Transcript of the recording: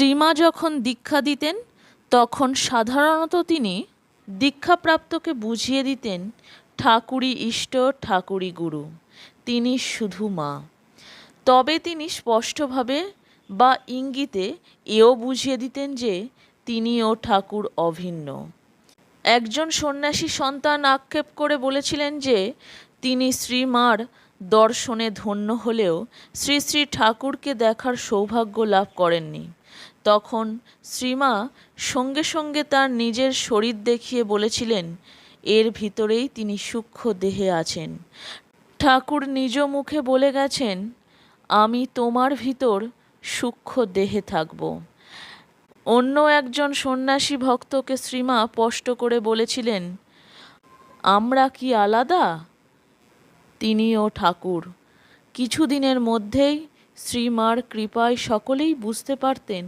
শ্রীমা যখন দীক্ষা দিতেন তখন সাধারণত তিনি দীক্ষাপ্রাপ্তকে বুঝিয়ে দিতেন ঠাকুরই ইষ্ট, ঠাকুরই গুরু, তিনি শুধু মা। তবে তিনি স্পষ্টভাবে বা ইঙ্গিতে এও বুঝিয়ে দিতেন যে তিনিও ঠাকুর অভিন্ন। একজন সন্ন্যাসী সন্তান আক্ষেপ করে বলেছিলেন যে তিনি শ্রীমার দর্শনে ধন্য হলেও শ্রী শ্রী ঠাকুরকে দেখার সৌভাগ্য লাভ করেননি। তখন শ্রীমা সঙ্গে সঙ্গে তার নিজের শরীর দেখিয়ে বলেছিলেন, এর ভিতরেই তিনি সূক্ষ্ম দেহে আছেন। ঠাকুর নিজ মুখে বলে গেছেন, আমি তোমার ভিতর সূক্ষ্ম দেহে থাকব। অন্য একজন সন্ন্যাসী ভক্তকে শ্রীমা স্পষ্ট করে বলেছিলেন, আমরা কি আলাদা? তিনিও ঠাকুর। কিছুদিনের মধ্যেই শ্রীমার কৃপায় সকলেই বুঝতে পারতেন